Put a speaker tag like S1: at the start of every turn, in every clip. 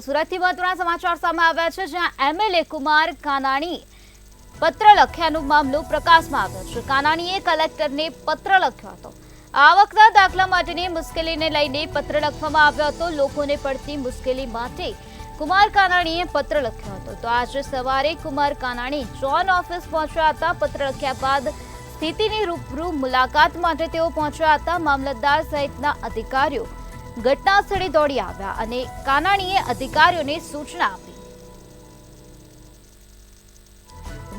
S1: સુરતથી મહત્વના સમાચાર સામે આવ્યા છે, જ્યાં એમએલએ કુમાર કાનાણી પત્ર લખ્યાનો મામલો પ્રકાશમાં આવ્યો છે। કાનાણીએ કલેક્ટરને પત્ર લખ્યો હતો। આવકના દાખલા માટેની મુશ્કેલીને લઈને પત્ર લખવામાં આવ્યો હતો। લોકોને પડતી મુશ્કેલી માટે કુમાર કાનાણીએ પત્ર લખ્યો હતો। તો આજે સવારે કુમાર કાનાણી જોન ઓફિસ પહોંચ્યા હતા। પત્ર લખ્યા બાદ સ્થિતિની રૂબરૂ મુલાકાત માટે તેઓ પહોંચ્યા હતા। મામલતદાર સહિતના અધિકારીઓ ઘટના સ્થળે દોડી આવ્યા અને કાનાણીએ અધિકારીઓને સૂચના આપી।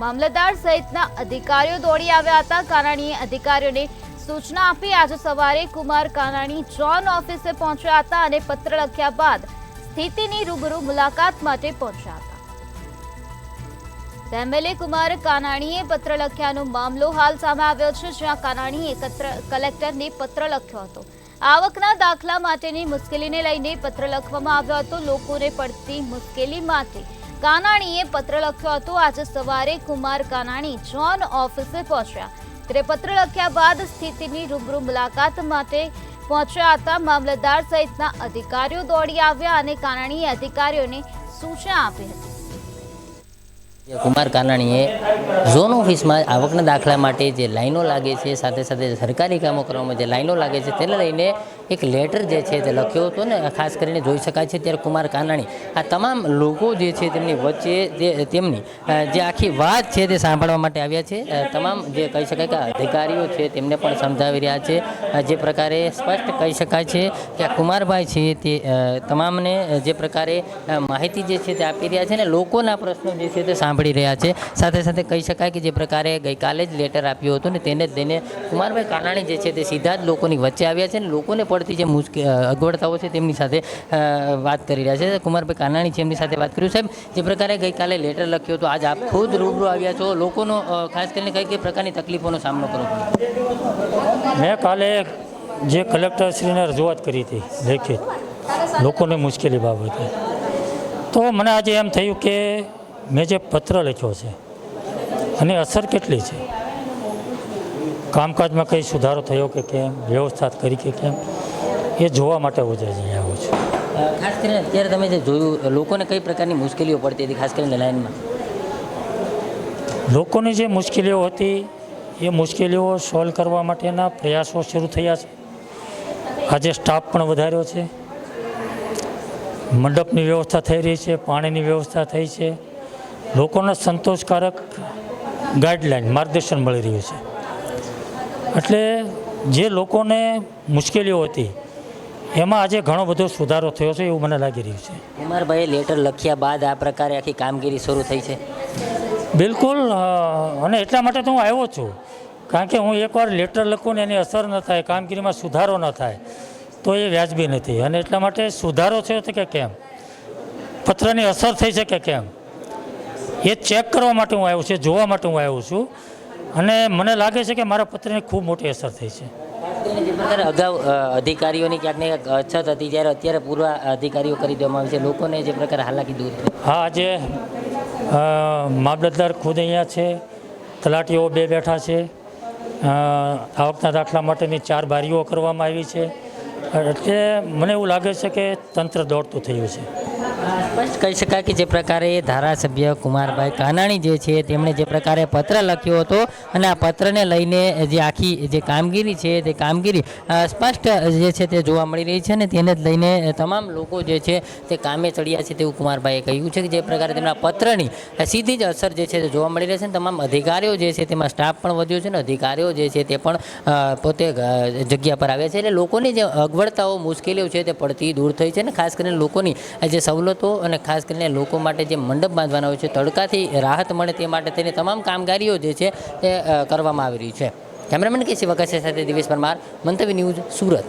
S1: મામલતદાર સહિતના અધિકારીઓ દોડી આવ્યા હતા। કાનાણીએ અધિકારીઓને સૂચના આપી। આજે સવારે કુમાર કાનાણી જોન ઓફિસે પહોંચ્યા હતા અને પત્ર લખ્યા બાદ સ્થિતિની રૂબરૂ મુલાકાત માટે પહોંચ્યા હતા। એમએલએ કુમાર કાનાણીએ પત્ર લખ્યાનો મામલો હાલ સામે આવ્યો છે, જ્યાં કાનાણીએ કલેક્ટરને પત્ર લખ્યો હતો। આવકના દાખલા માટેની મુશ્કેલીને લઈને પત્ર લખવામાં આવ્યો હતો। લોકોને પડતી મુશ્કેલી માટે કાનાણીએ પત્ર લખ્યો હતો। આજે સવારે કુમાર કાનાણી જોન ઓફિસે પહોંચ્યા ત્યારે પત્ર લખ્યા બાદ સ્થિતિની રૂબરૂ મુલાકાત માટે પહોંચ્યા હતા। મામલતદાર સહિતના અધિકારીઓ દોડી આવ્યા અને કાનાણીએ અધિકારીઓને સૂચના આપી હતી।
S2: કુમાર કાનાણીએ ઝોન ઓફિસમાં આવકના દાખલા માટે જે લાઈનો લાગે છે, સાથે સાથે સરકારી કામો કરવામાં જે લાઈનો લાગે છે, તેને લઈને એક લેટર જે છે તે લખ્યો હતો ને ખાસ કરીને જોઈ શકાય છે ત્યારે કુમાર કાનાણી આ તમામ લોકો જે છે તેમની વચ્ચે તેમની જે આખી વાત છે તે સાંભળવા માટે આવ્યા છે। તમામ જે કહી શકાય કે અધિકારીઓ છે તેમને પણ સમજાવી રહ્યા છે। જે પ્રકારે સ્પષ્ટ કહી શકાય છે કે આ કુમારભાઈ છે તે તમામને જે પ્રકારે માહિતી જે છે તે આપી રહ્યા છે ને લોકોના પ્રશ્નો જે છે તે સાંભળી રહ્યા છે। સાથે સાથે કહી શકાય કે જે પ્રકારે ગઈકાલે જ લેટર આપ્યું હતું ને તેને જ લઈને કુમારભાઈ કાનાણી જે છે તે સીધા જ લોકોની વચ્ચે આવ્યા છે અને લોકોને પડતી જે અગવડતાઓ છે તેમની સાથે વાત કરી રહ્યા છે। કુમારભાઈ કાનાણી છે એમની સાથે વાત કર્યું। સાહેબ, જે પ્રકારે ગઈકાલે લેટર લખ્યો હતો, આજ આપ ખુદ રૂબરૂ આવ્યા છો, લોકોનો ખાસ કરીને કઈ પ્રકારની તકલીફોનો સામનો કરવો પડ્યો?
S3: મેં કાલે જે કલેક્ટરશ્રીને રજૂઆત કરી હતી લેખિત લોકોની મુશ્કેલી બાબતે, તો મને આજે એમ થયું કે મેં જે પત્ર લખ્યો છે અને અસર કેટલી છે, કામકાજમાં કંઈ સુધારો થયો કે કેમ, વ્યવસ્થા કરી કે કેમ, એ જોવા માટે હું જ અહીં આવું છું।
S2: ખાસ કરીને અત્યારે તમે જે જોયું, લોકોને કઈ પ્રકારની મુશ્કેલીઓ પડતી હતી ખાસ કરીને લાઈનમાં?
S3: લોકોની જે મુશ્કેલીઓ હતી એ મુશ્કેલીઓ સોલ્વ કરવા માટેના પ્રયાસો શરૂ થયા છે। આજે સ્ટાફ પણ વધાર્યો છે, મંડપની વ્યવસ્થા થઈ રહી છે, પાણીની વ્યવસ્થા થઈ છે, લોકોને સંતોષકારક ગાઈડલાઈન માર્ગદર્શન મળી રહ્યું છે। એટલે જે લોકોને મુશ્કેલીઓ હતી એમાં આજે ઘણો બધો સુધારો થયો છે એવું મને લાગી રહ્યું છે।
S2: કુમારભાઈએ લેટર લખ્યા બાદ આ પ્રકારે આખી કામગીરી શરૂ થઈ છે?
S3: બિલકુલ, અને એટલા માટે તો હું આવ્યો છું, કારણ કે હું એકવાર લેટર લખું ને એની અસર ન થાય, કામગીરીમાં સુધારો ન થાય તો એ વ્યાજબી નથી। અને એટલા માટે સુધારો થયો છે કે કેમ, પત્રની અસર થઈ છે કે કેમ, એ ચેક કરવા માટે હું આવ્યો છું, જોવા માટે હું આવ્યો છું। અને મને લાગે છે કે મારા પત્રની ખૂબ મોટી અસર થઈ છે।
S2: જે પ્રકારે અગાઉ અધિકારીઓની ક્યાંક ને ક્યાંક અછત હતી, જ્યારે અત્યારે પૂરા અધિકારીઓ કરી દેવામાં આવે છે, લોકોને જે પ્રકારે હાલાકી દૂર થઈ?
S3: હા, આજે મામલતદાર ખુદ અહીંયા છે, તલાટીઓ બે બેઠા છે, આવકના દાખલા માટેની 4 બારીઓ કરવામાં આવી છે। એટલે મને એવું લાગે છે કે તંત્ર દોડતું થયું છે।
S2: સ્પષ્ટ કહી શકાય કે જે પ્રકારે ધારાસભ્ય કુમારભાઈ કાનાણી જે છે તેમણે જે પ્રકારે પત્ર લખ્યો હતો અને આ પત્રને લઈને જે આખી જે કામગીરી છે તે કામગીરી સ્પષ્ટ જે છે તે જોવા મળી રહી છે અને તેને જ લઈને તમામ લોકો જે છે તે કામે ચડ્યા છે તેવું કુમારભાઈએ કહ્યું છે કે જે પ્રકારે તેમના પત્રની સીધી જ અસર જે છે તે જોવા મળી રહી છે। તમામ અધિકારીઓ જે છે તેમાં સ્ટાફ પણ વધ્યો છે અને અધિકારીઓ જે છે તે પણ પોતે જગ્યા પર આવ્યા છે। એટલે લોકોની જે અગવડતાઓ મુશ્કેલીઓ છે તે પડતી દૂર થઈ છે અને ખાસ કરીને લોકોની જે સવલતો અને ખાસ કરીને લોકો માટે જે મંડપ બાંધવાના હોય છે, તડકાથી રાહત મળે તે માટે તેની તમામ કામગીરીઓ જે છે તે કરવામાં આવી રહી છે। કેમેરામેન કે શિવકાશ સાથે દિવેશ પરમાર, મંતવ્ય ન્યૂઝ, સુરત।